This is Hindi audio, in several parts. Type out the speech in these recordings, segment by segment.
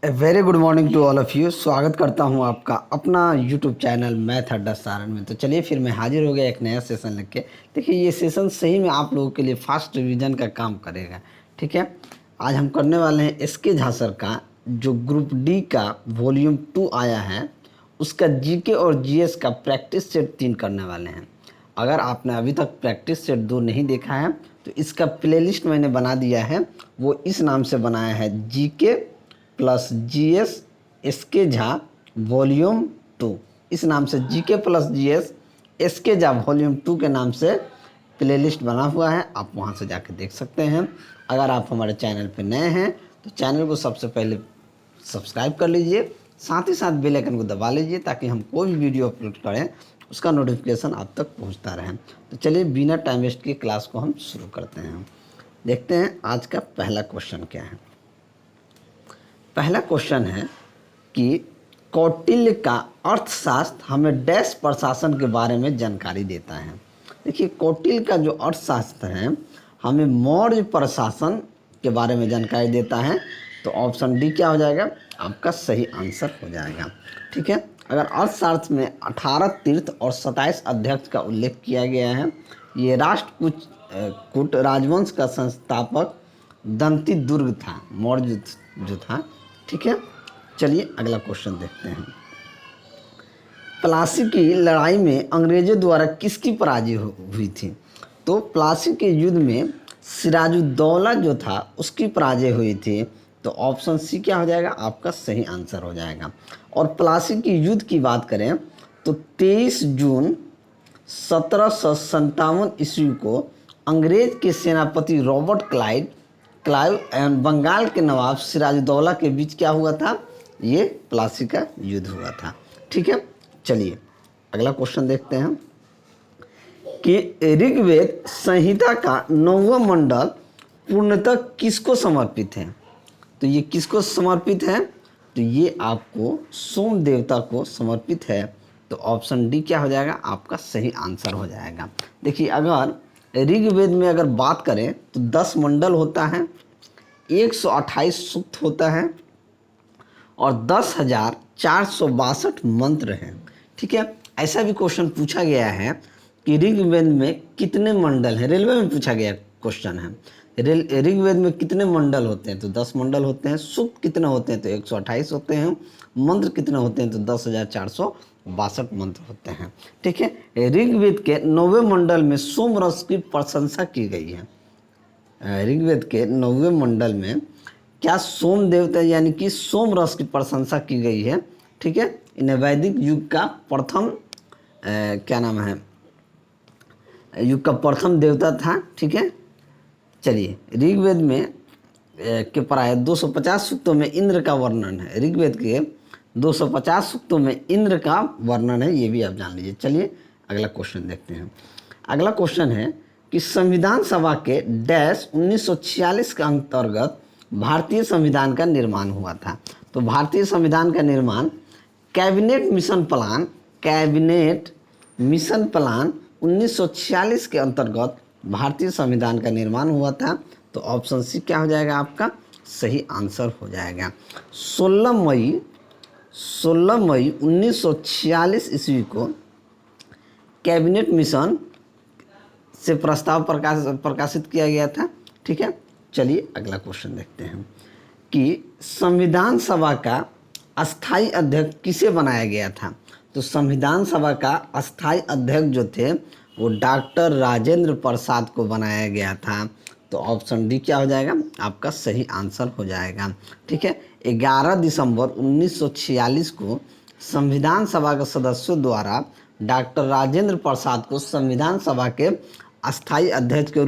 Very good morning to all of you. स्वागत करता हूं आपका अपना यूट्यूब चैनल मैथ अड्डा सारण में। तो चलिए फिर मैं हाजिर हो गया एक नया सेशन लेके। देखिए ये सेशन सही में आप लोगों के लिए फास्ट रिवीजन का काम करेगा। ठीक है, आज हम करने वाले हैं एसके झा सर का जो ग्रुप डी का वॉल्यूम 2 आया है उसका जीके और जीएस का प्रैक्टिस सेट 3 करने वाले हैं। अगर आपने अभी तक प्रैक्टिस सेट 2 नहीं देखा है तो इसका प्लेलिस्ट मैंने बना दिया है। वो इस नाम से बनाया है GK plus GS SK Jha volume 2। इस नाम से GK plus GS SK Jha volume 2 के नाम से प्लेलिस्ट बना हुआ है, आप वहां से जाके देख सकते हैं। अगर आप हमारे चैनल पर नए हैं तो चैनल को सबसे पहले सब्सक्राइब कर लीजिए, साथ ही साथ बेल आइकन को दबा लीजिए ताकि हम कोई भी वीडियो अपलोड करें उसका नोटिफिकेशन आप तक पहुंचता रहे। तो चलिए बिना टाइम वेस्ट की क्लास को हम शुरू करते हैं। देखते हैं आज का पहला क्वेश्चन क्या है। पहला क्वेश्चन है कि कौटिल्य का अर्थशास्त्र हमें डैश प्रशासन के बारे में जानकारी देता है। देखिए कौटिल्य का जो अर्थशास्त्र है हमें मौर्य प्रशासन के बारे में जानकारी देता है। तो ऑप्शन डी क्या हो जाएगा, आपका सही आंसर हो जाएगा। ठीक है, अगर अर्थशास्त्र में 18 तीर्थ और 27 अध्यक्ष का उल्लेख किया गया है। ये राष्ट्रकूट राजवंश का संस्थापक दंती दुर्ग था, मौर्य जो था। ठीक है, चलिए अगला क्वेश्चन देखते हैं। प्लासी की लड़ाई में अंग्रेजों द्वारा किसकी पराजय हुई थी। तो प्लासी के युद्ध में सिराजुद्दौला जो था उसकी पराजय हुई थी। तो ऑप्शन सी क्या हो जाएगा, आपका सही आंसर हो जाएगा। और प्लासी की युद्ध की बात करें तो 23 जून 1757 ईस्वी को अंग्रेज के सेनापति रॉबर्ट क्लाइव एवं बंगाल के नवाब सिराजुद्दौला के बीच क्या हुआ था, ये प्लासी का युद्ध हुआ था। ठीक है, चलिए अगला क्वेश्चन देखते हैं कि ऋग्वेद संहिता का 9वां मंडल पूर्णतः किसको समर्पित है। तो ये किसको समर्पित है, तो ये आपको सोम देवता को समर्पित है। तो ऑप्शन डी क्या हो जाएगा, आपका सही आंसर हो जाएगा। देखिए अगर ऋग्वेद में अगर बात करें तो 10 मंडल होता है, 128 सूक्त होता है और 10,462 मंत्र हैं। ठीक है, ऐसा भी क्वेश्चन पूछा गया है कि ऋग्वेद में कितने मंडल हैं। रेलवे में पूछा गया क्वेश्चन है, ऋग्वेद में कितने मंडल होते हैं। तो 10 मंडल होते हैं। सूक्त कितने होते हैं, तो 128 होते हैं। मंत्र कितने होते हैं, तो 10,462 मंत्र होते हैं। ठीक है, ऋग्वेद के 9वें मंडल में सोम रस की प्रशंसा की गई है। ऋग्वेद के 9वें मंडल में क्या सोम देवता यानी कि सोम रस की प्रशंसा की गई है। ठीक है, इन्हें वैदिक युग का प्रथम क्या नाम है, युग का प्रथम देवता था। ठीक है, चलिए ऋग्वेद में के प्राय 250 सूक्तों में इंद्र का वर्णन है। ऋग्वेद के 250 सूक्तों में इंद्र का वर्णन है, ये भी आप जान लीजिए। चलिए अगला क्वेश्चन देखते हैं। अगला क्वेश्चन है कि संविधान सभा के डैश 1946 के अंतर्गत भारतीय संविधान का निर्माण हुआ था। तो भारतीय संविधान का निर्माण कैबिनेट मिशन प्लान 1946 के अंतर्गत भारतीय संविधान का निर्माण हुआ था। तो ऑप्शन सी क्या हो जाएगा, आपका सही आंसर हो जाएगा। 16 मई 1946 ईस्वी को कैबिनेट मिशन से प्रस्ताव प्रकाशित किया गया था। ठीक है, चलिए अगला क्वेश्चन देखते हैं कि संविधान सभा का अस्थाई अध्यक्ष किसे बनाया गया था। तो संविधान सभा का अस्थाई अध्यक्ष जो थे वो डॉक्टर राजेंद्र प्रसाद को बनाया गया था। तो ऑप्शन डी क्या हो जाएगा, आपका सही आंसर हो जाएगा। ठीक है, 11 दिसंबर 1946 को संविधान सभा के सदस्यों द्वारा डॉक्टर राजेंद्र प्रसाद को संविधान सभा के अस्थाई अध्यक्ष के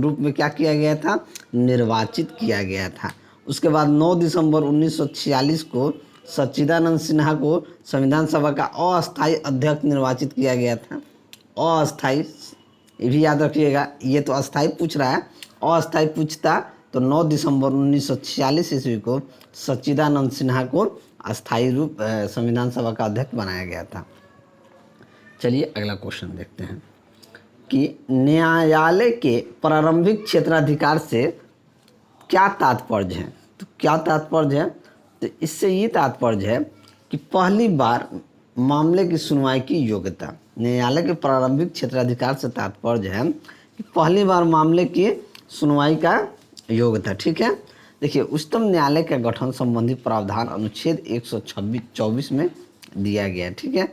रूप में क्या किया गया था, निर्वाचित किया गया था। उसके बाद 9 दिसंबर 1946 को सच्चिदानंद सिन्हा को संविधान सभा का अस्थाई अध्यक्ष निर्वाचित किया गया था। अस्थाई, ये भी याद रखिएगा, ये तो अस्थाई पूछ रहा है, अस्थाई पूछता तो 9 दिसंबर 1946 ईस्वी को सच्चिदानंद सिन्हा को अस्थाई रूप संविधान सभा का अध्यक्ष बनाया गया था। चलिए अगला क्वेश्चन देखते हैं कि न्यायालय के प्रारंभिक क्षेत्राधिकार से क्या तात्पर्य है। तो क्या तात्पर्य है, तो इससे ये तात्पर्य है कि पहली बार मामले की सुनवाई की योग्यता। न्यायालय के प्रारंभिक क्षेत्राधिकार से तात्पर्य है कि पहली बार मामले की सुनवाई का योग्यता। ठीक है, देखिए उच्चतम न्यायालय का गठन संबंधी प्रावधान अनुच्छेद 124 में दिया गया है। ठीक है,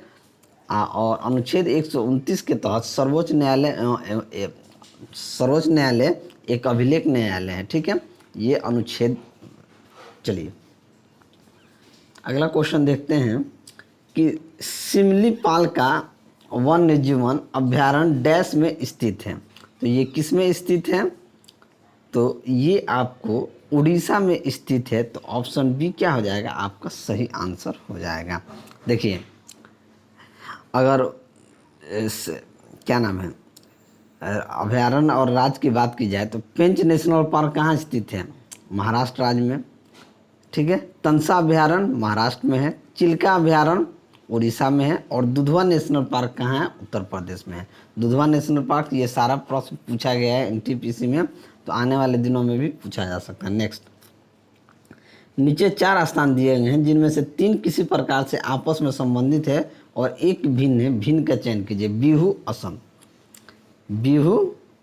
और अनुच्छेद 129 के तहत सर्वोच्च न्यायालय एक अभिलेख न्यायालय है। ठीक है, ये अनुच्छेद। चलिए अगला क्वेश्चन देखते हैं कि सिमलीपाल का वन्य जीवन अभ्यारण्य डैश में स्थित है। तो ये किस में स्थित है? तो ये आपको उड़ीसा में स्थित है। तो ऑप्शन बी क्या हो जाएगा? आपका सही आंसर हो जाएगा। देखिए अगर क्या नाम है अभ्यारण्य और राज्य की बात की जाए तो पेंच नेशनल पार्क कहाँ स्थित है? महाराष्ट्र राज्य में। ठीक है, तंसा अभ्यारण्य महाराष्ट्र में है, चिल्का अभ्यारण्य उड़ीसा में है, और दुधवा नेशनल पार्क कहाँ है? उत्तर प्रदेश में है। दुधवा नेशनल पार्क, ये सारा प्रश्न पूछा गया है एनटीपीसी में, तो आने वाले दिनों में भी पूछा जा सकता है। नेक्स्ट, नीचे 4 स्थान दिए गए हैं जिनमें से 3 किसी प्रकार से आपस में संबंधित है और एक भिन्न है। भिन्न का चयन कीजिए। बिहू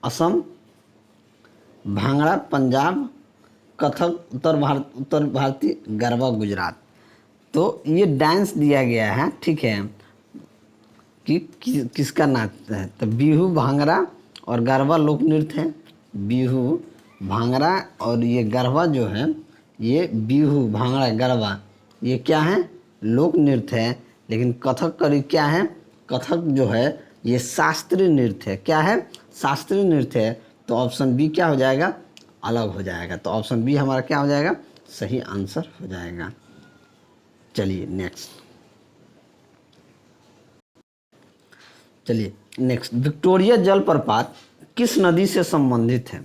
असम, भांगड़ा पंजाब, कथक उत्तर भारतीय, गरबा गुजरात। तो ये डांस दिया गया है। ठीक है, कि किसका नाच है? तो बिहू, भांगड़ा और गरबा लोक नृत्य है। बिहू, भांगड़ा और ये गरबा जो है, ये बिहू, भांगड़ा, गरबा ये क्या है? लोक नृत्य है। लेकिन कथक करी क्या है? कथक जो है ये शास्त्रीय नृत्य है। क्या है? शास्त्रीय नृत्य है। तो ऑप्शन बी क्या हो जाएगा? अलग हो जाएगा। तो ऑप्शन बी हमारा क्या हो जाएगा? सही आंसर हो जाएगा। चलिए नेक्स्ट, विक्टोरिया जलप्रपात किस नदी से संबंधित है?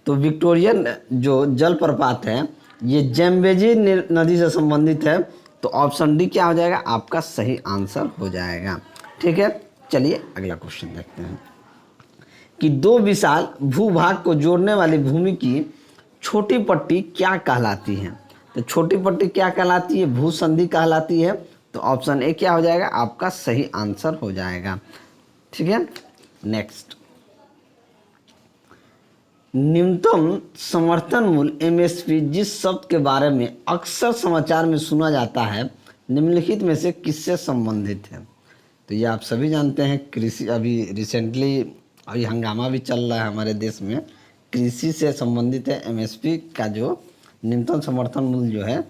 तो विक्टोरिया जो जलप्रपात है ये जैम्बेजी नदी से संबंधित है। तो ऑप्शन डी क्या हो जाएगा? आपका सही आंसर हो जाएगा। ठीक है, चलिए अगला क्वेश्चन देखते हैं कि 2 विशाल भूभाग को जोड़ने वाली भूमि की छोटी पट्टी क्या कहलाती है? तो छोटी पट्टी क्या कहलाती है? भूसंधि कहलाती है। तो ऑप्शन ए क्या हो जाएगा? आपका सही आंसर हो जाएगा। ठीक है, नेक्स्ट, न्यूनतम समर्थन मूल्य एमएसपी जिस शब्द के बारे में अक्सर समाचार में सुना जाता है निम्नलिखित में से किससे संबंधित है? तो ये आप सभी जानते हैं, कृषि। अभी रिसेंटली अभी हंगामा भी चल रहा है हमारे देश में, कृषि से संबंधित है। एमएसपी का जो न्यूनतम समर्थन मूल्य जो है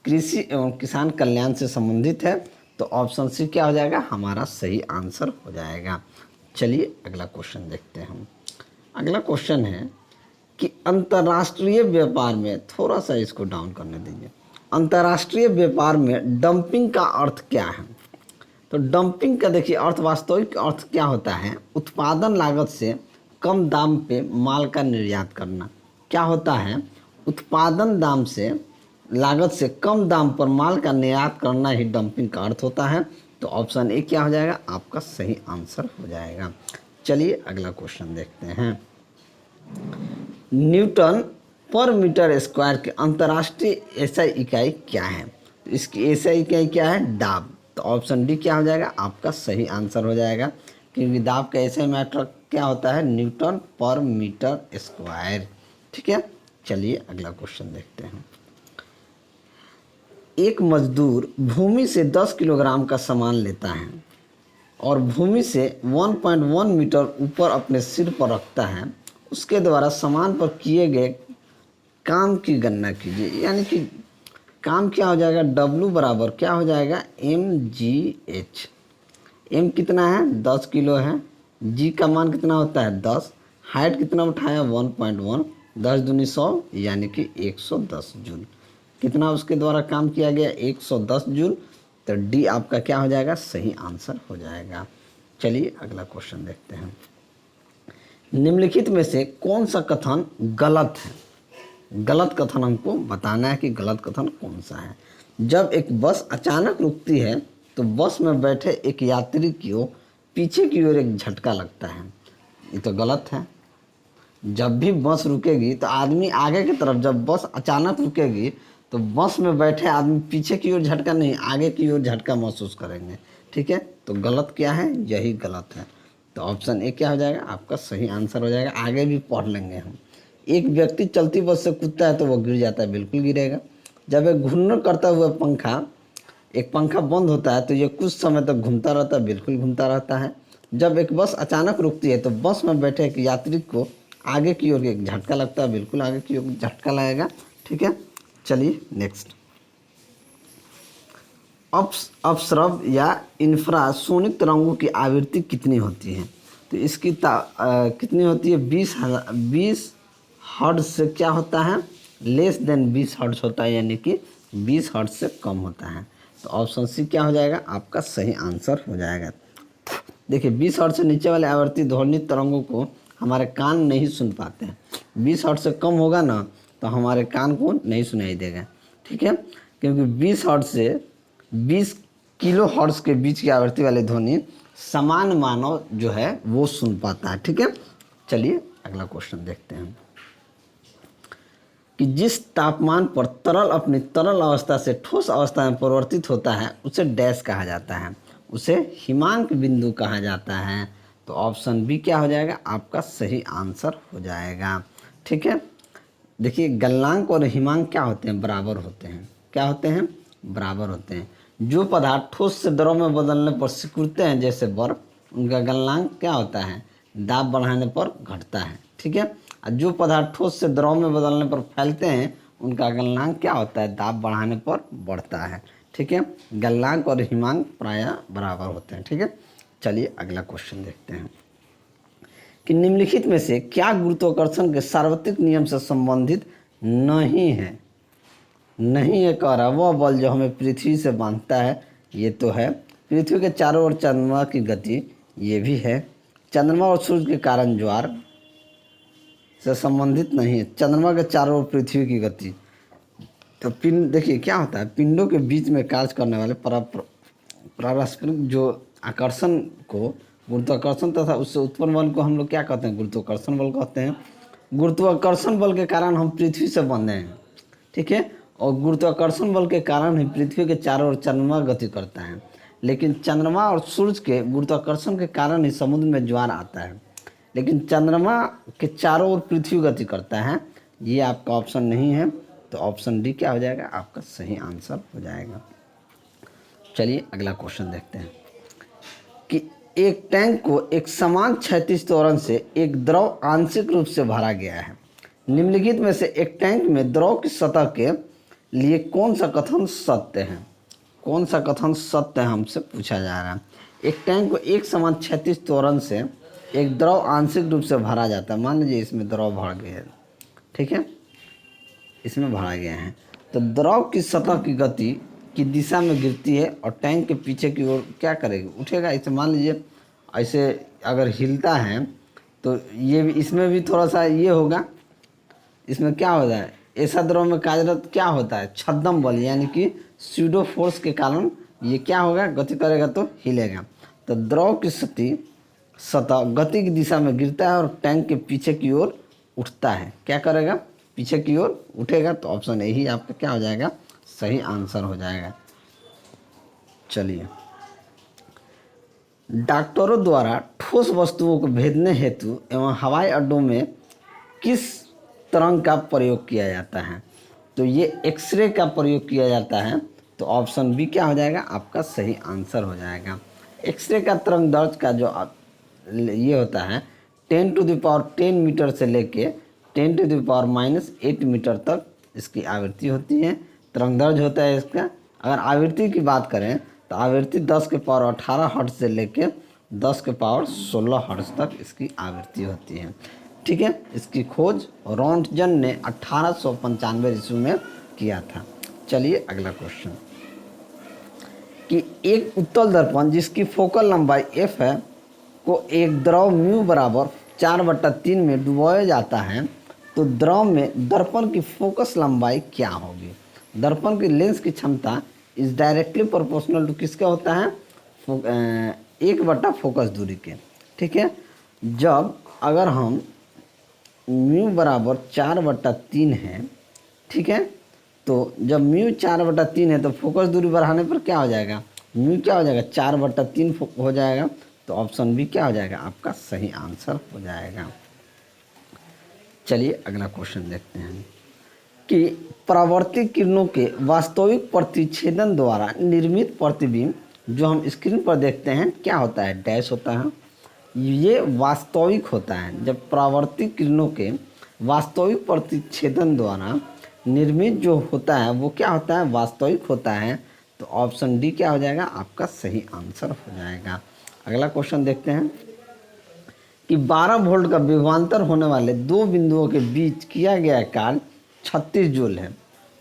कृषि एवं किसान कल्याण से संबंधित है। तो ऑप्शन सी क्या हो जाएगा? हमारा सही आंसर हो जाएगा। चलिए अगला क्वेश्चन देखते हैं हम। अगला क्वेश्चन है कि अंतर्राष्ट्रीय व्यापार में, थोड़ा सा इसको डाउन करने दीजिए, अंतर्राष्ट्रीय व्यापार में डंपिंग का अर्थ क्या है? तो डंपिंग का देखिए अर्थ, वास्तविक अर्थ क्या होता है? उत्पादन लागत से कम दाम पे माल का निर्यात करना। क्या होता है? उत्पादन दाम से लागत से कम दाम पर माल का निर्यात करना ही डंपिंग का अर्थ होता है। तो ऑप्शन ए क्या हो जाएगा? आपका सही आंसर हो जाएगा। चलिए अगला क्वेश्चन देखते हैं। न्यूटन पर मीटर स्क्वायर के अंतर्राष्ट्रीय एसआई इकाई क्या है? तो इसकी एसआई इकाई क्या है? दाब। तो ऑप्शन डी क्या हो जाएगा? आपका सही आंसर हो जाएगा, क्योंकि दाब का एसआई मीटर क्या होता है? न्यूटन पर मीटर स्क्वायर। ठीक है, चलिए अगला क्वेश्चन देखते हैं। एक मजदूर भूमि से 10 किलोग्राम का सामान लेता है और भूमि से 1.1 मीटर ऊपर अपने सिर पर रखता है। उसके द्वारा सामान पर किए गए काम की गणना कीजिए। यानी कि काम क्या हो जाएगा? W बराबर क्या हो जाएगा? mgh। m कितना है? 10 किलो है। g का मान कितना होता है? 10। हाइट कितना उठाया? 1.1। 10 दूनी 100 यानी कि 110 जूल। कितना उसके द्वारा काम किया गया? 110 जूल। तो डी आपका क्या हो जाएगा? सही आंसर हो जाएगा। चलिए अगला क्वेश्चन देखते हैं। निम्नलिखित में से कौन सा कथन गलत है? गलत कथन हमको बताना है कि गलत कथन कौन सा है। जब एक बस अचानक रुकती है तो बस में बैठे एक यात्री को पीछे की ओर एक झटका लगता है। ये तो गलत है। जब भी बस रुकेगी तो आदमी आगे की तरफ, जब बस अचानक रुकेगी तो बस में बैठे आदमी पीछे की ओर झटका नहीं, आगे की ओर झटका महसूस करेंगे। ठीक है, तो गलत क्या है, यही गलत है। तो ऑप्शन ए क्या हो जाएगा, आपका सही आंसर हो जाएगा। आगे भी पढ़ लेंगे हम। एक व्यक्ति चलती बस से कूदता है तो वह गिर जाता है, बिल्कुल गिरेगा। जब एक घूर्णन करता हुआ एक पंखा बंद होता है तो ये कुछ समय तक घूमता रहता है, बिल्कुल घूमता रहता है। जब एक बस अचानक रुकती है तो बस में बैठे एक यात्री को आगे की ओर एक झटका लगता है, बिल्कुल आगे की ओर झटका लगेगा। ठीक है, चलिए नेक्स्ट। अपस्रव या इंफ्रासोनिक तरंगों की आवृत्ति कितनी होती है? तो इसकी कितनी होती है, 20 हर्ट्ज से क्या होता है, लेस देन 20 हर्ट्ज होता है, यानी कि 20 हर्ट्ज से कम होता है। तो ऑप्शन सी क्या हो जाएगा, आपका सही आंसर हो जाएगा। देखिए 20 हर्ट्ज से नीचे वाले आवर्ती ध्वनि तरंगों को हमारे कान नहीं सुन पाते हैं। 20 हर्ट्ज से कम होगा ना तो हमारे कान को नहीं सुनाई देगा। ठीक है, क्योंकि 20 हर्ट्ज से 20 किलो हर्ट्ज के बीच की आवृत्ति वाली ध्वनि समान मानव जो है वो सुन पाता है। ठीक है, चलिए अगला क्वेश्चन देखते हैं कि जिस तापमान पर तरल अपनी तरल अवस्था से ठोस अवस्था में परिवर्तित होता है उसे डैश कहा जाता है, उसे हिमांक बिंदु कहा जाता है। तो ऑप्शन बी क्या हो जाएगा, आपका सही आंसर हो जाएगा। ठीक है, देखिए गलनांक और हिमांक क्या होते हैं, बराबर होते हैं। क्या होते हैं, बराबर होते हैं। जो पदार्थ ठोस से द्रव में बदलने पर सिकुड़ते हैं जैसे बर्फ, उनका गलनांक क्या होता है, दाब बढ़ाने पर घटता है। ठीक है, और जो पदार्थ ठोस से द्रव में बदलने पर फैलते हैं उनका गलनांक क्या होता है, दाब बढ़ाने पर बढ़ता है। ठीक है, गलनांक और हिमांक प्रायः बराबर होते हैं। ठीक है, चलिए अगला क्वेश्चन देखते हैं कि निम्नलिखित में से क्या गुरुत्वाकर्षण के सार्वत्रिक नियम से संबंधित नहीं है। नहीं है कह रहा, वह बल जो हमें पृथ्वी से बांधता है, ये तो है। पृथ्वी के चारों ओर चंद्रमा की गति, ये भी है। चंद्रमा और सूर्य के कारण ज्वार से संबंधित नहीं है। चंद्रमा के चारों ओर पृथ्वी की गति, तो पिंड देखिए क्या होता है, पिंडों के बीच में कार्य करने वाले पारस्परिक जो आकर्षण को, गुरुत्वाकर्षण तथा उससे उत्पन्न बल को हम लोग क्या कहते हैं, गुरुत्वाकर्षण बल कहते हैं। गुरुत्वाकर्षण बल के कारण हम पृथ्वी से बंधे हैं। ठीक है, और गुरुत्वाकर्षण बल के कारण ही पृथ्वी के चारों ओर चंद्रमा गति करता है। लेकिन चंद्रमा और सूर्य के गुरुत्वाकर्षण के कारण ही समुद्र में ज्वार आता है। लेकिन चंद्रमा के चारों ओर पृथ्वी गति करता है, ये आपका ऑप्शन नहीं है। तो ऑप्शन डी क्या हो जाएगा, आपका सही आंसर हो जाएगा। चलिए अगला क्वेश्चन देखते हैं कि एक टैंक को एक समान क्षैतिज त्वरण से एक द्रव आंशिक रूप से भरा गया है। निम्नलिखित में से एक टैंक में द्रव की सतह के लिए कौन सा कथन सत्य है? कौन सा कथन सत्य है हमसे पूछा जा रहा है। एक टैंक को एक समान क्षैतिज त्वरण से एक द्रव आंशिक रूप से भरा जाता है। मान लीजिए इसमें द्रव भर गया है, ठीक है, इसमें भरा गया है, तो द्रव की सतह की गति की दिशा में गिरती है और टैंक के पीछे की ओर क्या करेगी, उठेगा। इसे मान लीजिए ऐसे अगर हिलता है तो ये भी, इसमें भी थोड़ा सा ये होगा। इसमें क्या होता है, ऐसा द्रव में कार्यरत क्या होता है, छद्म बल, यानी कि स्यूडो फोर्स के कारण ये क्या होगा, गति करेगा तो हिलेगा। तो द्रव की सतह गति की दिशा में गिरता है और टैंक के पीछे की ओर उठता है। क्या करेगा, पीछे की ओर उठेगा। तो ऑप्शन ए ही आपका क्या हो जाएगा, सही आंसर हो जाएगा। चलिए, डॉक्टरों द्वारा ठोस वस्तुओं को भेदने हेतु एवं हवाई अड्डों में किस तरंग का प्रयोग किया जाता है? तो ये एक्सरे का प्रयोग किया जाता है। तो ऑप्शन बी क्या हो जाएगा, आपका सही आंसर हो जाएगा। एक्सरे का तरंग दैर्ध्य का जो ये होता है 10⁻10 मीटर से लेके 10⁻⁻8 मीटर तक इसकी आवृत्ति होती है, तरंग दैर्ध्य होता है इसका। अगर आवृत्ति की बात करें तो आवृत्ति 10⁻18 हर्ट्ज से लेके 10⁻16 हर्ट्ज तक इसकी आवृत्ति होती है। ठीक है, इसकी खोज रोंटगन ने 1895 ईस्वी में किया था। चलिए अगला क्वेश्चन कि एक उत्तल दर्पण जिसकी फोकल लंबाई f है को एक द्रव म्यू बराबर 4/3 में डुबोया जाता है, तो द्रव में दर्पण की फोकस लंबाई क्या होगी? दर्पण की लेंस की क्षमता इज डायरेक्टली प्रोपोर्शनल टू किसका होता है, 1 फोकस दूरी के। ठीक है, जब अगर हम म्यू बराबर 4/3 है, ठीक है, तो जब म्यू 4/3 है तो फोकस दूरी बढ़ाने पर क्या हो जाएगा, म्यू क्या हो जाएगा 4/3 हो जाएगा। तो ऑप्शन बी क्या हो जाएगा आपका सही आंसर हो जाएगा। चलिए अगला क्वेश्चन देखते हैं कि परावर्तित किरणों के वास्तविक प्रतिच्छेदन द्वारा निर्मित प्रतिबिंब जो हम स्क्रीन पर देखते हैं क्या होता है, डैश होता है। ये वास्तविक होता है। जब परावर्तित किरणों के वास्तविक प्रतिच्छेदन द्वारा निर्मित जो होता है वो क्या होता है, वास्तविक होता है। तो ऑप्शन डी क्या हो जाएगा आपका सही आंसर हो जाएगा। अगला क्वेश्चन देखते हैं कि 12 वोल्ट का विभवांतर होने वाले दो बिंदुओं के बीच किया गया कार्य 36 जूल है।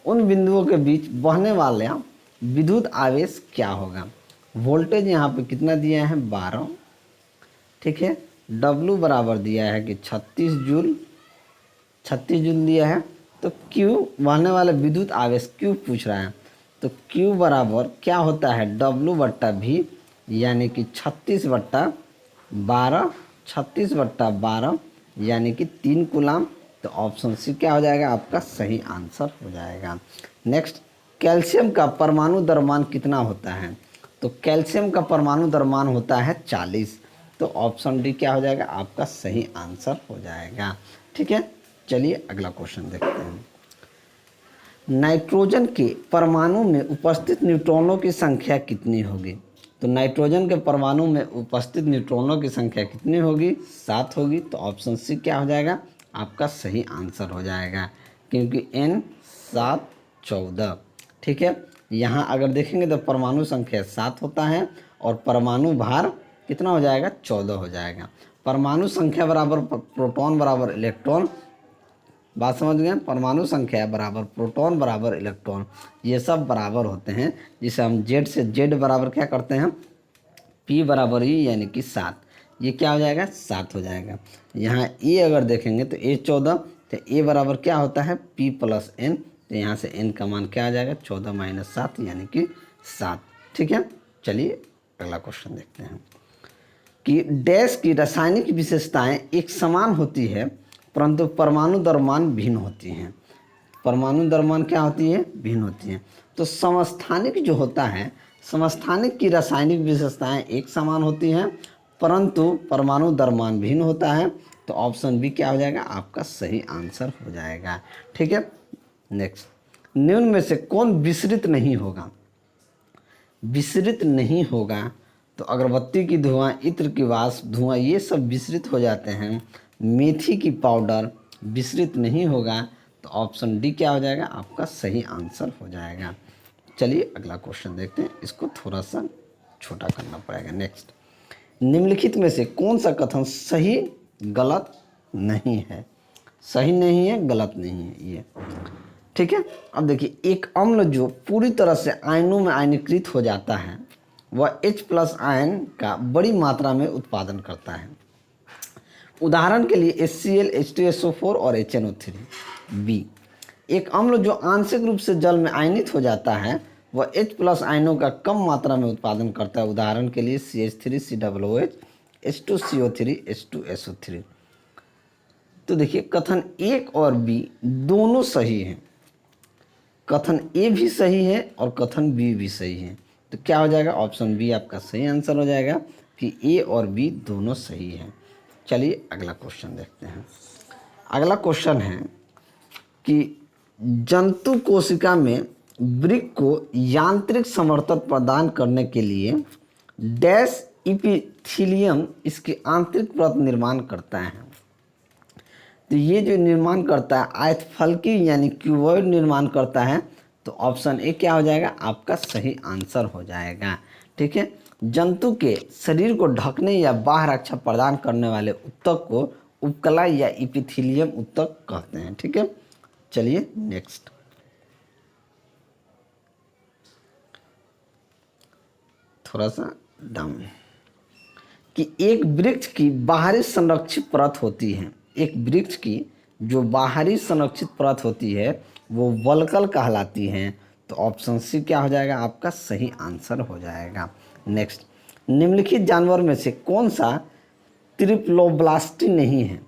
उन बिंदुओं के बीच बहने वाला विद्युत आवेश क्या होगा। वोल्टेज यहाँ पे कितना दिया है 12, ठीक है। W बराबर दिया है कि 36 जूल, 36 जूल दिया है। तो Q बहने वाले विद्युत आवेश Q पूछ रहा है। तो Q बराबर क्या होता है W/V, यानी कि 36/12, 36/12 यानी कि 3 कूलाम। तो ऑप्शन सी क्या हो जाएगा आपका सही आंसर हो जाएगा। नेक्स्ट, कैल्शियम का परमाणु द्रव्यमान कितना होता है। तो कैल्शियम का परमाणु द्रव्यमान होता है 40। तो ऑप्शन डी क्या हो जाएगा आपका सही आंसर हो जाएगा। ठीक है, चलिए अगला क्वेश्चन देखते हैं। नाइट्रोजन के परमाणु में उपस्थित न्यूट्रॉनों की संख्या कितनी होगी। तो नाइट्रोजन के परमाणु में उपस्थित न्यूट्रॉनों की संख्या कितनी होगी, 7 होगी। तो ऑप्शन सी क्या हो जाएगा आपका सही आंसर हो जाएगा, क्योंकि N 7 14। ठीक है, यहाँ अगर देखेंगे तो परमाणु संख्या 7 होता है और परमाणु भार कितना हो जाएगा 14 हो जाएगा। परमाणु संख्या बराबर प्रोटॉन बराबर इलेक्ट्रॉन, बात समझ गए। परमाणु संख्या बराबर प्रोटॉन बराबर इलेक्ट्रॉन, ये सब बराबर होते हैं, जिसे हम जेड से जेड बराबर क्या करते हैं P बराबर E यानी कि 7। ये क्या हो जाएगा 7 हो जाएगा। यहाँ E अगर देखेंगे तो A 14, तो A बराबर क्या होता है P + N। तो यहाँ से N का मान क्या आ जाएगा 14 - 7 यानी कि 7। ठीक है, चलिए अगला क्वेश्चन देखते हैं कि डैश की रासायनिक विशेषताएं एक समान होती है परंतु परमाणु द्रव्यमान भिन्न होती हैं। परमाणु द्रव्यमान क्या होती है भिन्न होती हैं। तो समस्थानिक जो होता है, समस्थानिक की रासायनिक विशेषताएं एक समान होती हैं परंतु परमाणु द्रव्यमान भिन्न होता है। तो ऑप्शन बी क्या हो जाएगा आपका सही आंसर हो जाएगा। ठीक है, नेक्स्ट, निम्न में से कौन विसरित नहीं होगा। विसरित नहीं होगा तो अगरबत्ती की धुआं, इत्र की वास धुआं, ये सब विसरित हो जाते हैं। मेथी की पाउडर विसरित नहीं होगा। तो ऑप्शन डी क्या हो जाएगा आपका सही आंसर हो जाएगा। चलिए अगला क्वेश्चन देखते हैं, इसको थोड़ा सा छोटा करना पड़ेगा। नेक्स्ट, निम्नलिखित में से कौन सा कथन सही गलत नहीं है। सही नहीं है गलत नहीं है ये। ठीक है, अब देखिए, एक अम्ल जो पूरी तरह से आयनों में आयनीकृत हो जाता है वह H+ आयन का बड़ी मात्रा में उत्पादन करता है। उदाहरण के लिए HCl, H2SO4 और HNO3। बी, एक अम्ल जो आंशिक रूप से जल में आयनित हो जाता है वह H+ आयनों का कम मात्रा में उत्पादन करता है। उदाहरण के लिए CH3, COOH, H2CO3, H2SO3। तो देखिए, कथन 1 और बी दोनों सही हैं। कथन ए भी सही है और कथन बी भी सही है। तो क्या हो जाएगा ऑप्शन बी आपका सही आंसर हो जाएगा कि ए और बी दोनों सही हैं। चलिए अगला क्वेश्चन देखते हैं। अगला क्वेश्चन है कि जंतु कोशिका में वृक्क को यांत्रिक समर्थन प्रदान करने के लिए डैश इपिथीलियम इसकी आंतरिक परत निर्माण करता है। तो ये जो निर्माण करता है आयतफलकी यानी क्यूबॉइड निर्माण करता है। तो ऑप्शन ए क्या हो जाएगा आपका सही आंसर हो जाएगा। ठीक है, जंतु के शरीर को ढकने या बाह्य रक्षा प्रदान करने वाले ऊतक को उपकला या इपिथीलियम ऊतक कहते हैं। ठीक है, चलिए नेक्स्ट, थोड़ा सा डाउन, कि एक वृक्ष की बाहरी संरक्षित परत होती है। एक वृक्ष की जो बाहरी संरक्षित परत होती है वो वल्कल कहलाती है। तो ऑप्शन सी क्या हो जाएगा आपका सही आंसर हो जाएगा। नेक्स्ट, निम्नलिखित जानवर में से कौन सा ट्रिप्लोब्लास्टी नहीं है।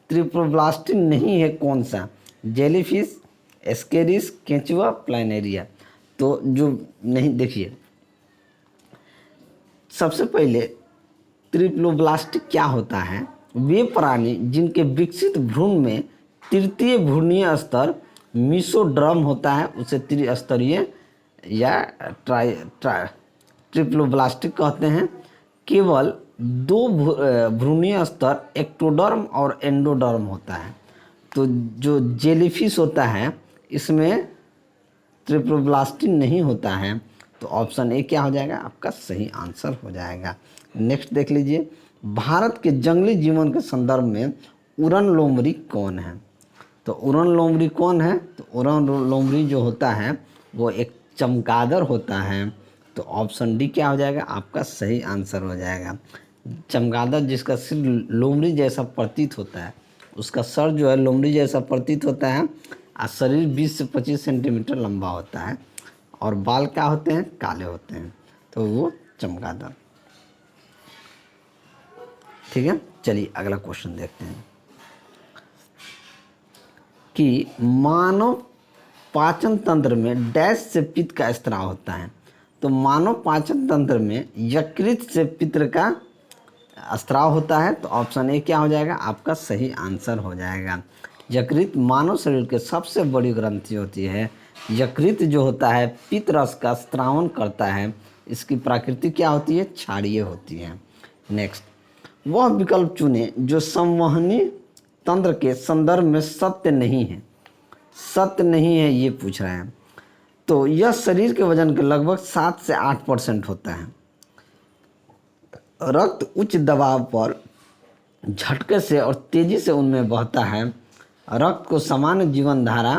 ट्रिप्लोब्लास्टी नहीं है कौन सा, जेलीफिश, एस्केरिस, केंचुआ, प्लानेरिया। तो जो नहीं, देखिए सबसे पहले ट्रिप्लोब्लास्ट क्या होता है? वे प्राणी जिनके विकसित भ्रूण में तृतीय भ्रूणीय स्तर मीसोडर्म होता है उसे त्रिस्तरीय या ट्रिप्लोब्लास्टिक कहते हैं। केवल दो भ्रूणीय स्तर एक्टोडर्म और एंडोडर्म होता है। तो जो जेलीफिश होता है इसमें ट्रिप्लोब्लास्टिन नहीं होता है। तो ऑप्शन ए क्या हो जाएगा? आपका सही आंसर हो जाएगा। नेक्स्ट देख लीजिए, भारत के जंगली जीवन के संदर्भ में उड़न लोमड़ी कौन है? तो उड़न लोमड़ी कौन है? तो उड़न लोमड़ी जो होता है वो एक चमगादड़ होता है। तो ऑप्शन डी क्या हो जाएगा? आपका सही आंसर हो जाएगा। चमगादड़ जिसका सिर लोमड़ी जैसा प्रतीत होता है, उसका सर जो है लोमड़ी जैसा प्रतीत होता है और शरीर 20 से 25 सेंटीमीटर लंबा होता है और बाल क्या होते हैं? काले होते हैं। तो वो चमगादड़। ठीक है, चलिए अगला क्वेश्चन देखते हैं कि मानव पाचन तंत्र में डैश से पित्त का स्त्राव होता है। तो मानव पाचन तंत्र में यकृत से पित्त का स्त्राव होता है। तो ऑप्शन ए क्या हो जाएगा? आपका सही आंसर हो जाएगा। यकृत मानव शरीर के सबसे बड़ी ग्रंथि होती है। यकृत जो होता है पित्त रस का स्त्रावन करता है। इसकी प्रकृति क्या होती है? क्षारीय होती है। नेक्स्ट, वह विकल्प चुने जो संवहनी तंत्र के संदर्भ में सत्य नहीं है। सत्य नहीं है ये पूछ रहे हैं। तो यह शरीर के वजन के लगभग 7 से 8% होता है। रक्त उच्च दबाव पर झटके से और तेजी से उनमें बहता है। रक्त को सामान्य जीवन धारा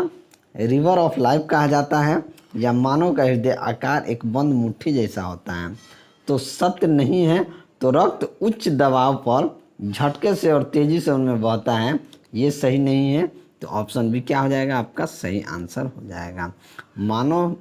रिवर ऑफ लाइफ कहा जाता है या मानव का हृदय आकार एक बंद मुट्ठी जैसा होता है। तो सत्य नहीं है। तो रक्त उच्च दबाव पर झटके से और तेजी से उनमें बहता है, ये सही नहीं है। तो ऑप्शन बी क्या हो जाएगा? आपका सही आंसर हो जाएगा। मानव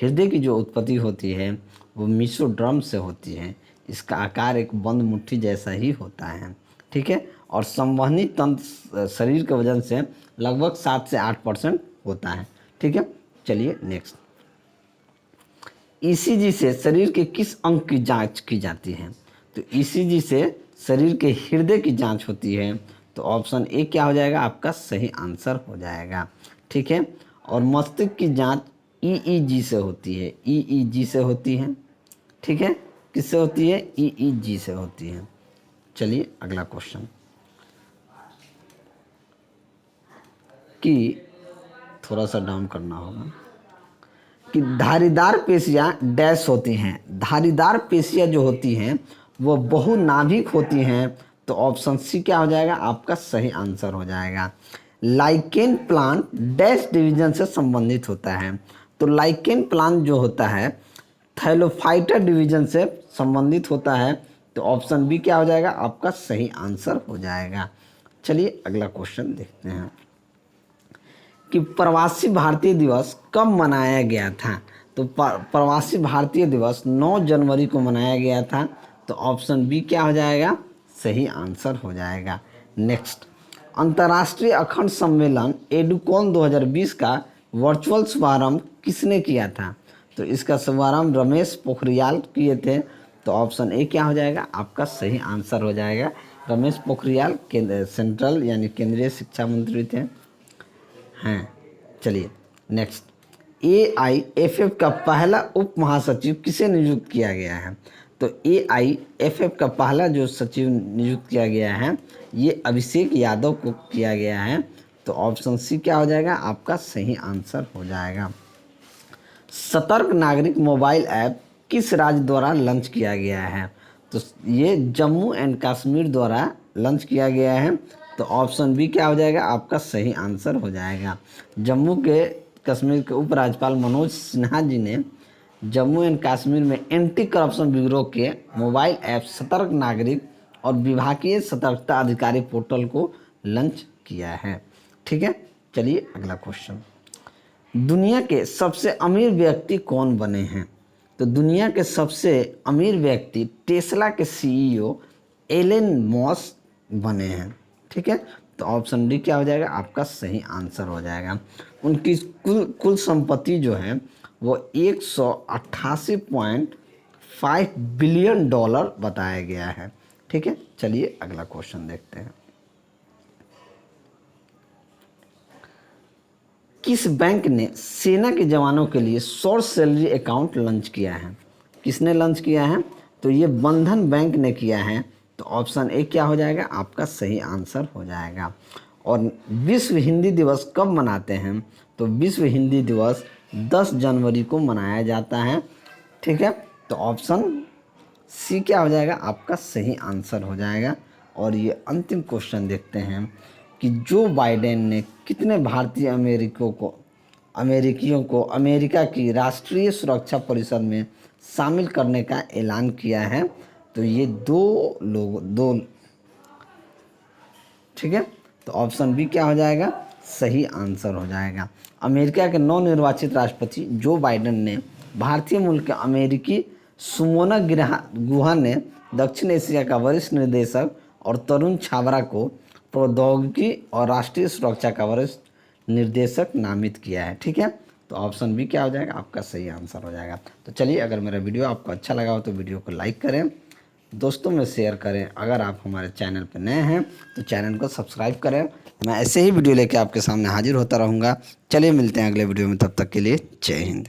हृदय की जो उत्पत्ति होती है वो मीसोड्रम से होती है। इसका आकार एक बंद मुट्ठी जैसा ही होता है। ठीक है, और संवहनी तंत्र शरीर के वजन से लगभग 7 से 8% होता है। ठीक है, चलिए नेक्स्ट, ईसीजी से शरीर के किस अंग की जांच की जाती है? तो ईसीजी से शरीर के हृदय की जांच होती है। तो ऑप्शन ए क्या हो जाएगा? आपका सही आंसर हो जाएगा। ठीक है, और मस्तिष्क की जांच ईईजी से होती है। ईईजी से होती है। ठीक है, किससे होती है? ईईजी से होती है। चलिए अगला क्वेश्चन कि थोड़ा सा डाउन करना होगा कि धारीदार पेशियां डैश होती हैं। धारीदार पेशियां जो होती हैं वो बहुनाभिक होती हैं। तो ऑप्शन सी क्या हो जाएगा? आपका सही आंसर हो जाएगा। लाइकेन प्लांट डैश डिवीजन से संबंधित होता है। तो लाइकेन प्लांट जो होता है थैलोफाइटा डिवीजन से संबंधित होता है। तो ऑप्शन बी क्या हो जाएगा? आपका सही आंसर हो जाएगा। चलिए अगला क्वेश्चन देखते हैं कि प्रवासी भारतीय दिवस कब मनाया गया था? तो प्रवासी भारतीय दिवस 9 जनवरी को मनाया गया था। तो ऑप्शन बी क्या हो जाएगा? सही आंसर हो जाएगा। नेक्स्ट, अंतर्राष्ट्रीय अखंड सम्मेलन एडुकॉन 2020 का वर्चुअल शुभारंभ किसने किया था? तो इसका शुभारंभ रमेश पोखरियाल किए थे। तो ऑप्शन ए क्या हो जाएगा? आपका सही आंसर हो जाएगा। रमेश पोखरियाल सेंट्रल यानी केंद्रीय शिक्षा मंत्री थे। हैं, चलिए नेक्स्ट, AIFF का पहला उप महासचिव किसे नियुक्त किया गया है? तो AIFF का पहला जो सचिव नियुक्त किया गया है ये अभिषेक यादव को किया गया है। तो ऑप्शन सी क्या हो जाएगा? आपका सही आंसर हो जाएगा। सतर्क नागरिक मोबाइल ऐप किस राज्य द्वारा लॉन्च किया गया है? तो ये जम्मू एंड कश्मीर द्वारा लॉन्च किया गया है। तो ऑप्शन बी क्या हो जाएगा? आपका सही आंसर हो जाएगा। जम्मू के कश्मीर के उपराज्यपाल मनोज सिन्हा जी ने जम्मू एंड कश्मीर में एंटी करप्शन ब्यूरो के मोबाइल ऐप सतर्क नागरिक और विभागीय सतर्कता अधिकारी पोर्टल को लॉन्च किया है। ठीक है, चलिए अगला क्वेश्चन, दुनिया के सबसे अमीर व्यक्ति कौन बने हैं? तो दुनिया के सबसे अमीर व्यक्ति टेस्ला के CEO एलन मस्क बने हैं। ठीक है, तो ऑप्शन डी क्या हो जाएगा? आपका सही आंसर हो जाएगा। उनकी कुल संपत्ति जो है वो 188.5 बिलियन डॉलर बताया गया है। ठीक है, चलिए अगला क्वेश्चन देखते हैं। किस बैंक ने सेना के जवानों के लिए शॉर्ट सैलरी अकाउंट लॉन्च किया है? किसने लॉन्च किया है? तो ये बंधन बैंक ने किया है। तो ऑप्शन ए क्या हो जाएगा? आपका सही आंसर हो जाएगा। और विश्व हिंदी दिवस कब मनाते हैं? तो विश्व हिंदी दिवस 10 जनवरी को मनाया जाता है। ठीक है, तो ऑप्शन सी क्या हो जाएगा? आपका सही आंसर हो जाएगा। और ये अंतिम क्वेश्चन देखते हैं कि जो बाइडेन ने कितने भारतीय अमेरिकियों को अमेरिका की राष्ट्रीय सुरक्षा परिषद में शामिल करने का ऐलान किया है? तो ये दो। ठीक है, तो ऑप्शन बी क्या हो जाएगा? सही आंसर हो जाएगा। अमेरिका के नवनिर्वाचित राष्ट्रपति जो बाइडेन ने भारतीय मूल के अमेरिकी सुमोना गुहा ने दक्षिण एशिया का वरिष्ठ निदेशक और तरुण छाबरा को प्रौद्योगिकी और राष्ट्रीय सुरक्षा का वरिष्ठ निर्देशक नामित किया है। ठीक है, तो ऑप्शन बी क्या हो जाएगा? आपका सही आंसर हो जाएगा। तो चलिए, अगर मेरा वीडियो आपको अच्छा लगा हो तो वीडियो को लाइक करें, दोस्तों में शेयर करें। अगर आप हमारे चैनल पर नए हैं तो चैनल को सब्सक्राइब करें। मैं ऐसे ही वीडियो लेके आपके सामने हाजिर होता रहूँगा। चलिए मिलते हैं अगले वीडियो में, तब तक के लिए जय हिंद।